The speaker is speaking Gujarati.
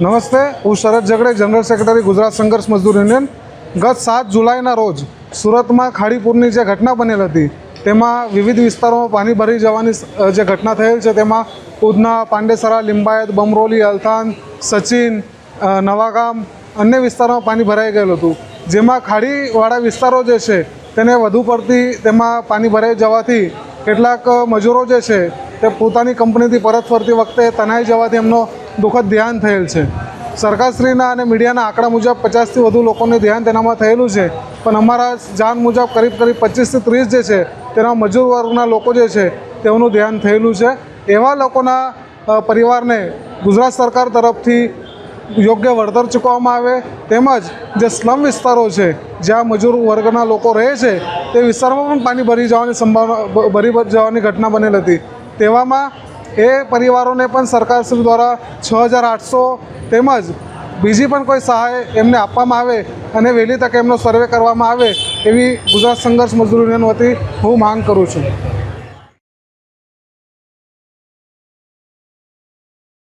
નમસ્તે, હું શરદ જગડે, જનરલ સેક્રેટરી ગુજરાત સંઘર્ષ મજદૂર યુનિયન. ગત 7 જુલાઈના રોજ સુરતમાં ખાડીપુરની જે ઘટના બનેલ હતી તેમાં વિવિધ વિસ્તારોમાં પાણી ભરી જવાની જે ઘટના થયેલ છે તેમાં ઉધના, પાંડેસરા, લિંબાયત, બમરોલી, અલથાણ, સચિન, નવાગામ અન્ય વિસ્તારોમાં પાણી ભરાઈ ગયેલું હતું. જેમાં ખાડીવાળા વિસ્તારો જે છે તેને વધુ પડતી તેમાં પાણી ભરાઈ જવાથી કેટલાક મજૂરો જે છે તે પોતાની કંપનીથી પરત ફરતી વખતે તણાઈ જવાથી એમનો દુઃખદ ધ્યાન થયેલ છે. સરકારશ્રીના અને મીડિયાના આંકડા મુજબ 50થી વધુ લોકોને ધ્યાન તેનામાં થયેલું છે, પણ અમારા જાણ મુજબ કરીબ 25થી 30 જે છે તેના મજૂર વર્ગના લોકો જે છે તેઓનું ધ્યાન થયેલું છે. એવા લોકોના પરિવારને ગુજરાત સરકાર તરફથી યોગ્ય વળતર ચૂકવવામાં આવે, તેમજ જે સ્લમ વિસ્તારો છે જ્યાં મજૂર વર્ગના લોકો રહે છે તે વિસ્તારમાં પણ પાણી ભરી જવાની ઘટના બનેલ હતી. તેવામાં એ પરિવારોને પણ સરકારશ્રી દ્વારા 6,800 તેમજ બીજી પણ કોઈ સહાય એમને આપવામાં આવે અને વહેલી તકે એમનો સર્વે કરવામાં આવે એવી ગુજરાત સંઘર્ષ મજદૂર યુનિયન વતી હું માંગ કરું છું.